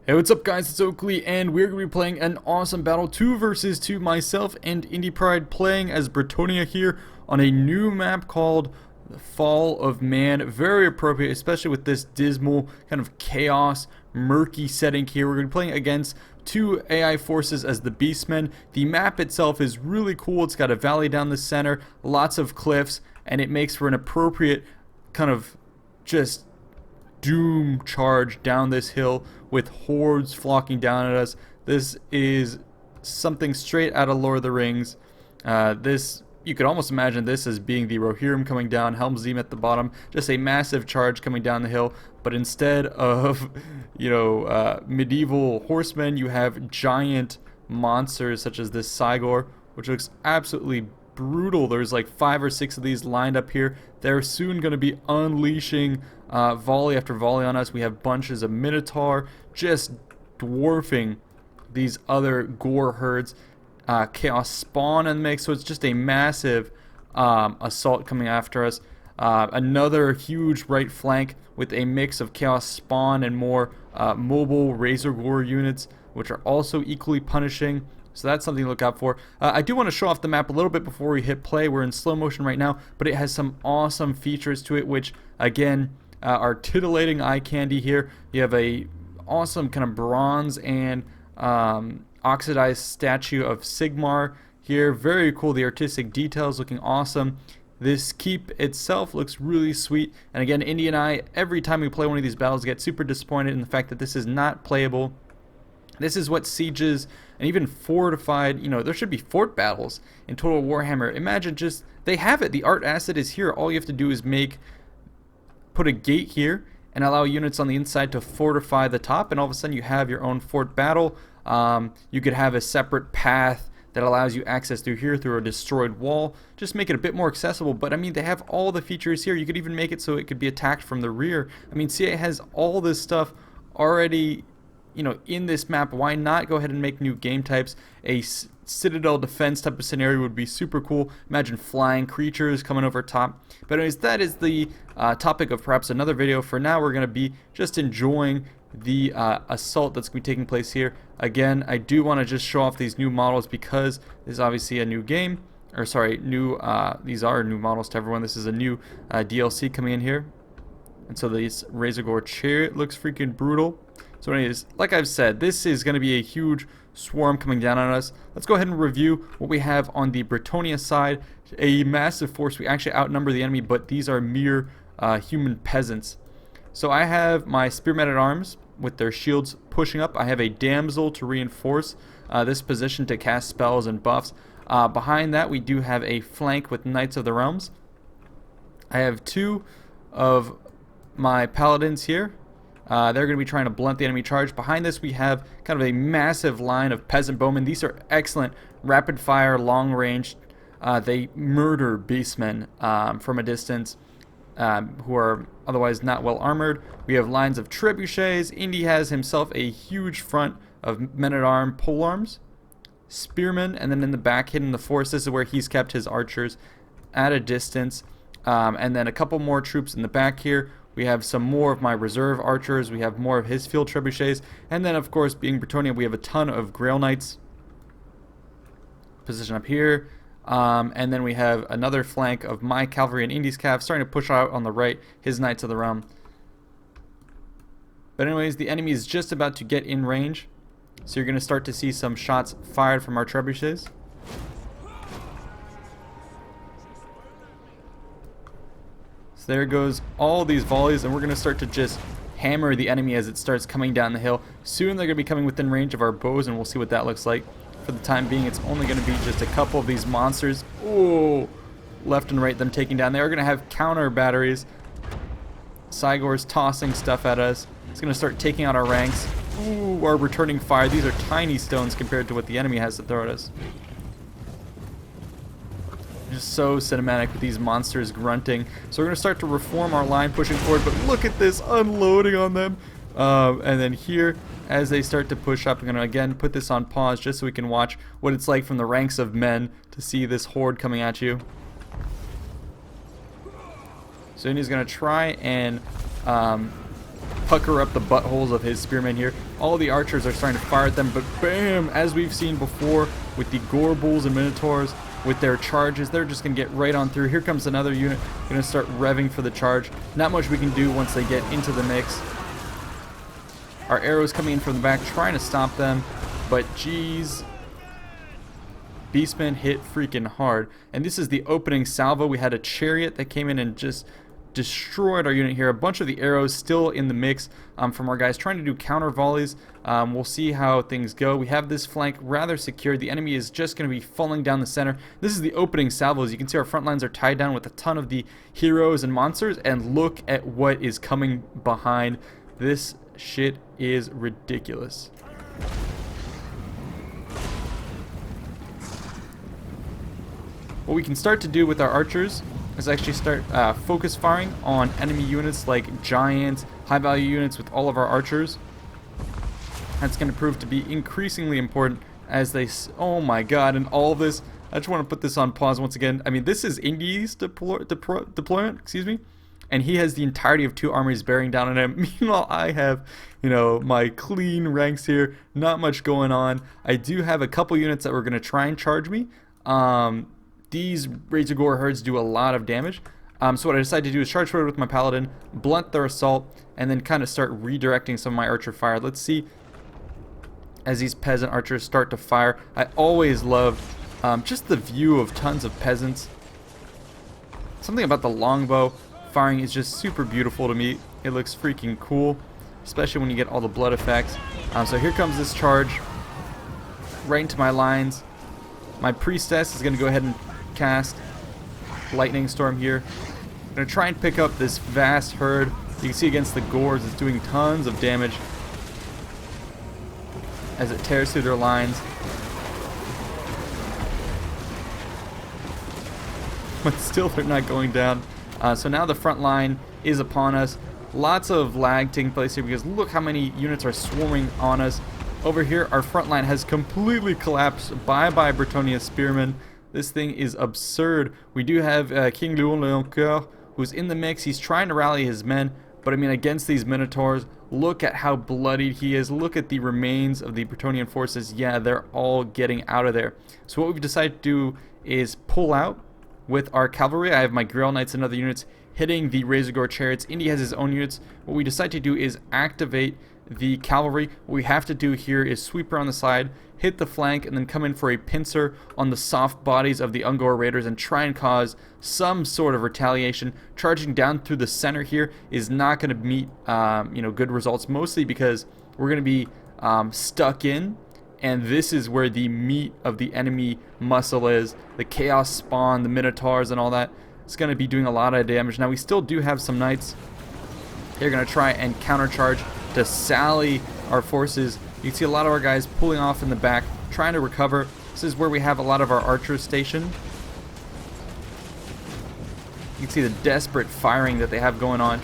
Hey, what's up guys, it's Oakley, and we're going to be playing an awesome battle 2 versus 2, myself and Indie Pride playing as Bretonnia here on a new map called The Fall of Man. Very appropriate, especially with this dismal kind of chaos, murky setting here. We're going to be playing against two AI forces as the Beastmen. The map itself is really cool. It's got a valley down the center, lots of cliffs, and it makes for an appropriate kind of just doom charge down this hill with hordes flocking down at us. This is something straight out of Lord of the Rings. This, you could almost imagine this as being the Rohirrim coming down, Helm's Deep at the bottom, just a massive charge coming down the hill. But instead of, medieval horsemen, you have giant monsters such as this Cygor, which looks absolutely brutal. There's like 5 or 6 of these lined up here. They're soon going to be unleashing volley after volley on us. We have bunches of Minotaur just dwarfing these other gore herds. Chaos spawn in the mix, so it's just a massive assault coming after us. Another huge right flank with a mix of chaos spawn and more mobile razor gore units, which are also equally punishing. So that's something to look out for. I do want to show off the map a little bit before we hit play. We're in slow motion right now, but it has some awesome features to it, which again are titillating eye candy here. You have a awesome kind of bronze and oxidized statue of Sigmar here. Very cool. The artistic details looking awesome. This keep itself looks really sweet. And again, Indy and I, every time we play one of these battles, get super disappointed in the fact that this is not playable. This is what sieges and even fortified, there should be fort battles in Total Warhammer. Imagine just, they have it. The art asset is here. All you have to do is put a gate here and allow units on the inside to fortify the top, and all of a sudden you have your own fort battle. You could have a separate path that allows you access through here through a destroyed wall. Just make it a bit more accessible, but I mean, they have all the features here. You could even make it so it could be attacked from the rear. I mean, CA has all this stuff already in this map. Why not go ahead and make new game types? A citadel defense type of scenario would be super cool. Imagine flying creatures coming over top. But anyways, that is the topic of perhaps another video. For now, we're going to be just enjoying the assault that's going to be taking place here. Again, I do want to just show off these new models because this is obviously a new game. Or sorry, these are new models to everyone. This is a new DLC coming in here. And so this Razor Gore chariot looks freaking brutal. So anyways, like I've said, this is going to be a huge swarm coming down on us. Let's go ahead and review what we have on the Bretonnia side. A massive force. We actually outnumber the enemy, but these are mere human peasants. So I have my spearmen at arms with their shields pushing up. I have a damsel to reinforce this position to cast spells and buffs. Behind that, we do have a flank with Knights of the Realms. I have 2 of my paladins here. They're going to be trying to blunt the enemy charge. Behind this, we have kind of a massive line of peasant bowmen. These are excellent rapid fire, long range. They murder beastmen from a distance who are otherwise not well armored. We have lines of trebuchets. Indy has himself a huge front of men-at-arms polearms, spearmen, and then in the back, hidden in the forest, this is where he's kept his archers at a distance. And then a couple more troops in the back here. We have some more of my reserve archers. We have more of his field trebuchets. And then, of course, being Bretonnia, we have a ton of Grail Knights. Position up here. And then we have another flank of my cavalry and Indy's cav starting to push out on the right, his Knights of the Realm. But anyways, the enemy is just about to get in range. So you're going to start to see some shots fired from our trebuchets. So there goes all these volleys, and we're going to start to just hammer the enemy as it starts coming down the hill. Soon they're going to be coming within range of our bows, and we'll see what that looks like. For the time being, it's only going to be just a couple of these monsters. Oh, left and right, them taking down. They are going to have counter batteries. Cygor's tossing stuff at us. It's going to start taking out our ranks. Ooh, our returning fire. These are tiny stones compared to what the enemy has to throw at us. Just so cinematic with these monsters grunting. So we're going to start to reform our line pushing forward, but look at this unloading on them. And then here, as they start to push up, I'm going to again put this on pause just so we can watch what it's like from the ranks of men to see this horde coming at you. So Indy's going to try and pucker up the buttholes of his spearmen here. All the archers are starting to fire at them, but bam, as we've seen before with the gore bulls and minotaurs, with their charges, they're just going to get right on through. Here comes another unit, going to start revving for the charge. Not much we can do once they get into the mix. Our arrows coming in from the back, trying to stop them, but geez, Beastmen hit freaking hard. And this is the opening salvo. We had a chariot that came in and just destroyed our unit here. A bunch of the arrows still in the mix from our guys trying to do counter volleys. We'll see how things go. We have this flank rather secured. The enemy is just going to be falling down the center. This is the opening salvos. You can see our front lines are tied down with a ton of the heroes and monsters, and look at what is coming behind. This shit is ridiculous. What we can start to do with our archers is actually start focus firing on enemy units like giants, high value units with all of our archers. That's going to prove to be increasingly important as they... Oh my god, and all of this... I just want to put this on pause once again. I mean, this is Indy's deployment, excuse me, and he has the entirety of 2 armies bearing down on him. Meanwhile, I have, you know, my clean ranks here, not much going on. I do have a couple units that were going to try and charge me. These Razor Gore herds do a lot of damage. So what I decided to do is charge forward with my paladin, blunt their assault, and then kind of start redirecting some of my archer fire. Let's see as these peasant archers start to fire. I always loved just the view of tons of peasants. Something about the longbow firing is just super beautiful to me. It looks freaking cool, especially when you get all the blood effects. So here comes this charge right into my lines. My priestess is going to go ahead and cast lightning storm here. I'm going to try and pick up this vast herd. You can see against the gores it's doing tons of damage as it tears through their lines. But still they're not going down. So now the front line is upon us. Lots of lag taking place here because look how many units are swarming on us. Over here our front line has completely collapsed. Bye-bye Bretonnia spearmen. This thing is absurd. We do have King Leoncoeur who's in the mix. He's trying to rally his men, but I mean against these minotaurs, look at how bloodied he is. Look at the remains of the Bretonnian forces. Yeah, they're all getting out of there. So what we've decided to do is pull out with our cavalry. I have my Grail Knights and other units hitting the Razor Gore chariots. Indy has his own units. What we decide to do is activate the cavalry. What we have to do here is sweep around the side, hit the flank, and then come in for a pincer on the soft bodies of the Ungor Raiders and try and cause some sort of retaliation. Charging down through the center here is not going to meet good results, mostly because we're going to be stuck in, and this is where the meat of the enemy muscle is. The Chaos Spawn, the Minotaurs, and all that. It's going to be doing a lot of damage. Now we still do have some knights. They're going to try and countercharge to sally our forces. You can see a lot of our guys pulling off in the back, trying to recover. This is where we have a lot of our archers stationed. You can see the desperate firing that they have going on.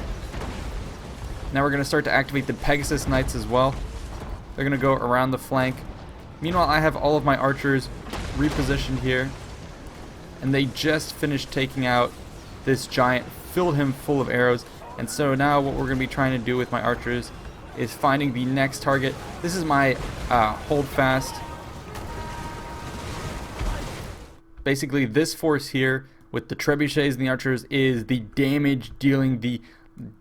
Now we're going to start to activate the Pegasus Knights as well. They're going to go around the flank. Meanwhile, I have all of my archers repositioned here. And they just finished taking out this giant, filled him full of arrows. And so now what we're going to be trying to do with my archers is finding the next target. This is my hold fast. Basically, this force here with the trebuchets and the archers is the damage dealing, the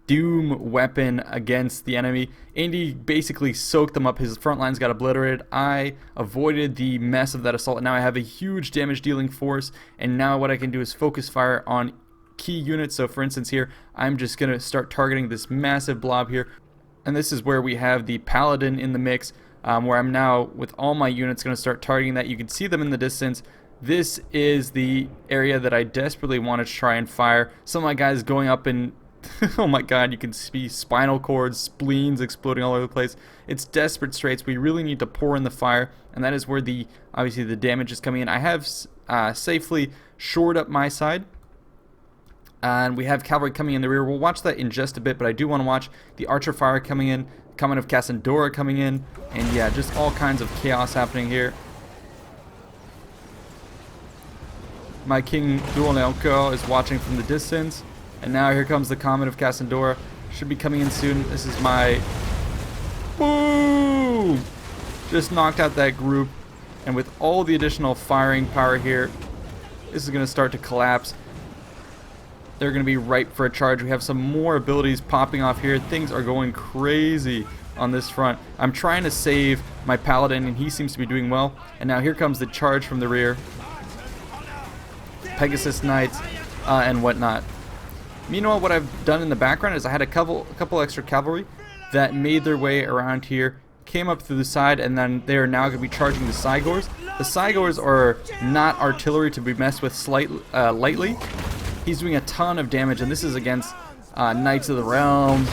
doom weapon against the enemy. Indy basically soaked them up. His front lines got obliterated. I avoided the mess of that assault. Now I have a huge damage dealing force, and now what I can do is focus fire on key units. So for instance here, I'm just going to start targeting this massive blob here. And this is where we have the paladin in the mix, where I'm now with all my units going to start targeting that. You can see them in the distance. This is the area that I desperately want to try and fire. Some of my guys going up in oh my god, you can see spinal cords, spleens exploding all over the place. It's desperate straits. We really need to pour in the fire, and that is where obviously the damage is coming in. I have safely shored up my side, and we have cavalry coming in the rear. We'll watch that in just a bit, but I do want to watch the archer fire coming in, coming of Cassandora coming in, and yeah, just all kinds of chaos happening here. My King Leoncoeur is watching from the distance. And now here comes the Comet of Cassandora, should be coming in soon. This is my... Boom! Just knocked out that group. And with all the additional firing power here, this is going to start to collapse. They're going to be ripe for a charge. We have some more abilities popping off here. Things are going crazy on this front. I'm trying to save my paladin, and he seems to be doing well. And now here comes the charge from the rear. Pegasus Knights and whatnot. Meanwhile, what I've done in the background is I had a couple extra cavalry that made their way around here, came up through the side, and then they are now going to be charging the Cygors. The Cygors are not artillery to be messed with lightly. He's doing a ton of damage, and this is against Knights of the Realm.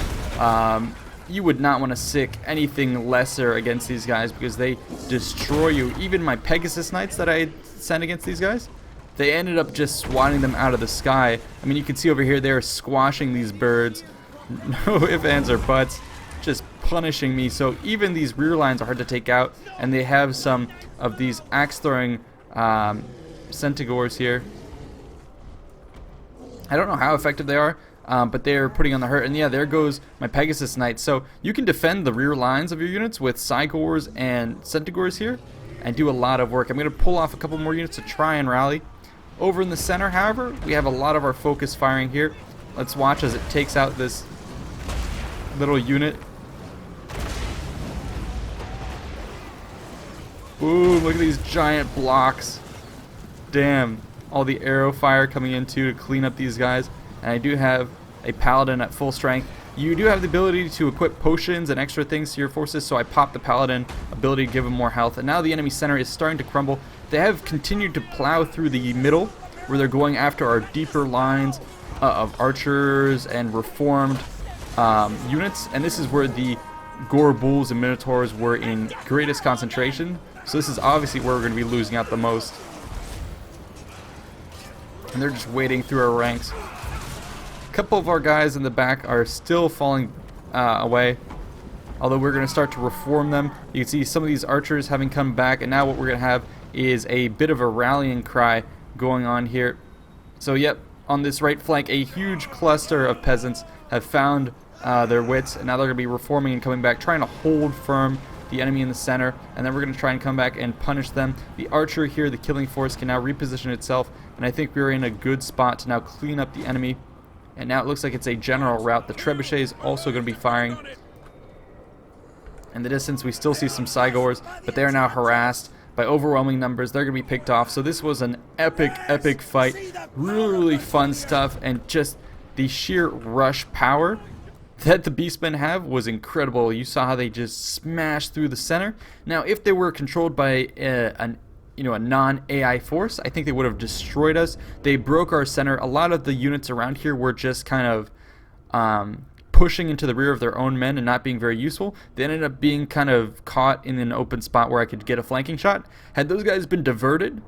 You would not want to sick anything lesser against these guys because they destroy you. Even my Pegasus Knights that I sent against these guys, they ended up just swatting them out of the sky. I mean, you can see over here they're squashing these birds. No ifs, ands, or buts. Just punishing me. So even these rear lines are hard to take out, and they have some of these axe-throwing Centaurs here. I don't know how effective they are, but they're putting on the hurt. And yeah, there goes my Pegasus Knights. So you can defend the rear lines of your units with Cygors and Centaurs here and do a lot of work. I'm going to pull off a couple more units to try and rally. Over in the center, however, we have a lot of our focus firing here. Let's watch as it takes out this little unit. Boom, look at these giant blocks. Damn. All the arrow fire coming in too to clean up these guys. And I do have a paladin at full strength. You do have the ability to equip potions and extra things to your forces, so I popped the paladin ability to give him more health. And now the enemy center is starting to crumble. They have continued to plow through the middle, where they're going after our deeper lines of archers and reformed units. And this is where the Gore Bulls and Minotaurs were in greatest concentration. So this is obviously where we're going to be losing out the most. And they're just wading through our ranks. A couple of our guys in the back are still falling away, although we're going to start to reform them. You can see some of these archers having come back, and now what we're going to have is a bit of a rallying cry going on here. So yep, on this right flank, a huge cluster of peasants have found their wits, and now they're going to be reforming and coming back, trying to hold firm the enemy in the center, and then we're going to try and come back and punish them. The archer here, the killing force, can now reposition itself, and I think we're in a good spot to now clean up the enemy. And now it looks like it's a general rout. The trebuchet is also going to be firing. In the distance, we still see some Cygors, but they are now harassed by overwhelming numbers. They're going to be picked off. So this was an epic fight. Really fun stuff, and just the sheer rush power that the Beastmen have was incredible. You saw how they just smashed through the center. Now, if they were controlled by a non-AI force, I think they would have destroyed us. They broke our center. A lot of the units around here were just kind of pushing into the rear of their own men and not being very useful. They ended up being kind of caught in an open spot where I could get a flanking shot. Had those guys been diverted,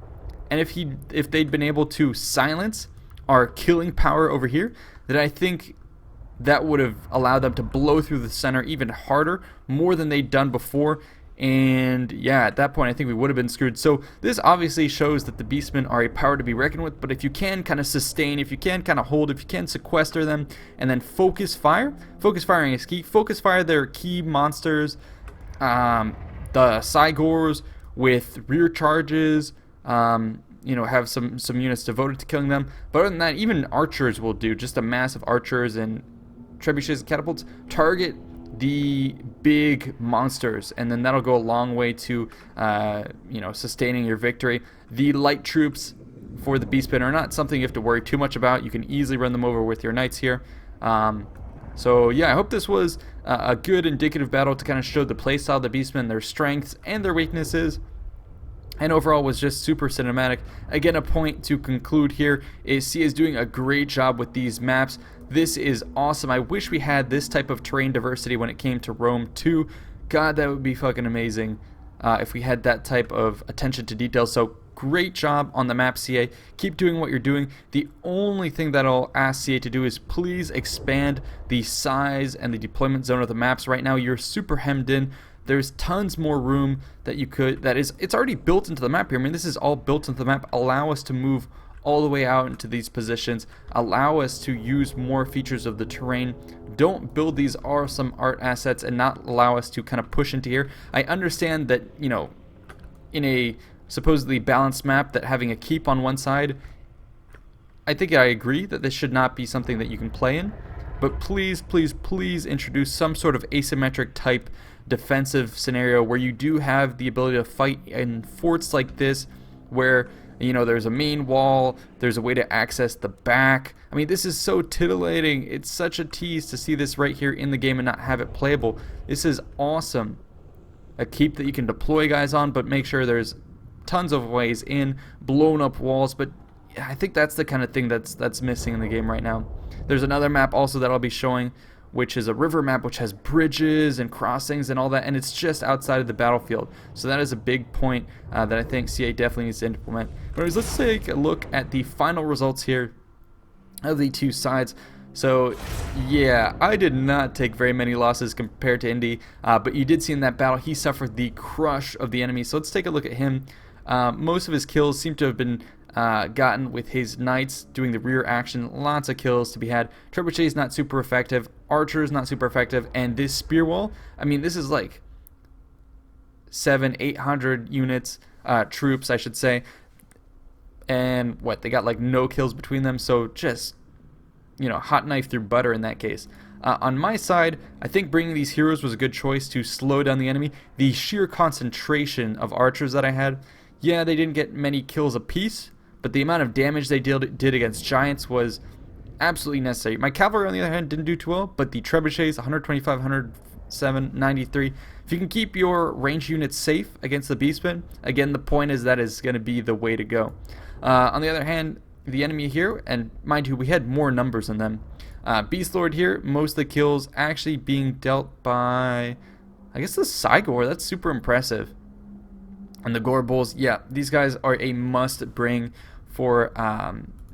and if they'd been able to silence our killing power over here, then I think that would have allowed them to blow through the center even harder, more than they'd done before. And yeah, at that point I think we would have been screwed. So this obviously shows that the Beastmen are a power to be reckoned with, but if you can kind of sustain, if you can kind of hold, if you can sequester them, and then focus firing is key. Focus fire their key monsters, the Cygors with rear charges, have some units devoted to killing them. But other than that, even archers will do. Just a mass of archers and trebuchets and catapults. Target the big monsters, and then that'll go a long way to sustaining your victory. The light troops for the Beastmen are not something you have to worry too much about. You can easily run them over with your knights here. So yeah, I hope this was a good indicative battle to kind of show the playstyle of the Beastmen, their strengths and their weaknesses. And overall was just super cinematic. Again, a point to conclude here is CA is doing a great job with these maps. This is awesome. I wish we had this type of terrain diversity when it came to Rome 2. God, that would be fucking amazing if we had that type of attention to detail. So great job on the map, CA. Keep doing what you're doing. The only thing that I'll ask CA to do is please expand the size and the deployment zone of the maps. Right now you're super hemmed in. There's tons more room that you could, it's already built into the map here. I mean, this is all built into the map. Allow us to move all the way out into these positions, allow us to use more features of the terrain. Don't build these awesome art assets and not allow us to kind of push into here. I understand that, you know, in a supposedly balanced map, that having a keep on one side, I think I agree that this should not be something that you can play in, but please, please, please introduce some sort of asymmetric type defensive scenario where you do have the ability to fight in forts like this, where, you know, there's a main wall, there's a way to access the back. I mean, this is so titillating. It's such a tease to see this right here in the game and not have it playable. This is awesome. A keep that you can deploy guys on, but make sure there's tons of ways in, blown up walls, but I think that's the kind of thing that's missing in the game right now. There's another map also that I'll be showing, which is a river map which has bridges and crossings and all that, and it's just outside of the battlefield. So that is a big point that I think CA definitely needs to implement. But anyways, let's take a look at the final results here of the two sides. So yeah, I did not take very many losses compared to Indy, but you did see in that battle he suffered the crush of the enemy. So let's take a look at him. Most of his kills seem to have been gotten with his knights doing the rear action. Lots of kills to be had. Trebuchet is not super effective. Archer is not super effective. And this spear wall, I mean, this is like 700-800 units, troops, I should say. And what, they got like no kills between them. So just, you know, hot knife through butter in that case. On my side, I think bringing these heroes was a good choice to slow down the enemy. The sheer concentration of archers that I had, yeah, they didn't get many kills apiece, but the amount of damage they did against giants was absolutely necessary. My cavalry, on the other hand, didn't do too well, but the trebuchets, 125, 107, 93. If you can keep your range units safe against the Beastmen, again, the point is that is going to be the way to go. On the other hand, the enemy here, and mind you, we had more numbers than them. Beast Lord here, most of the kills actually being dealt by, I guess, the Cygor. That's super impressive. And the Gore Bulls, yeah, these guys are a must bring for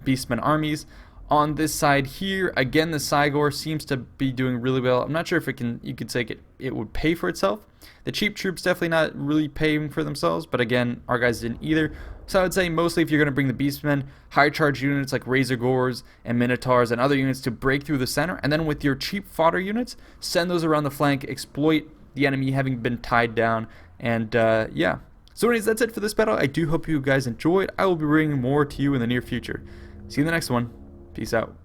Beastmen armies. On this side here, again, the Cygor seems to be doing really well. I'm not sure if you could say it would pay for itself. The cheap troops definitely not really paying for themselves, but again, our guys didn't either. So I would say mostly if you're going to bring the Beastmen, high charge units like Razor Gores and Minotaurs and other units to break through the center, and then with your cheap fodder units, send those around the flank, exploit the enemy having been tied down, and yeah. So anyways, that's it for this battle. I do hope you guys enjoyed. I will be bringing more to you in the near future. See you in the next one. Peace out.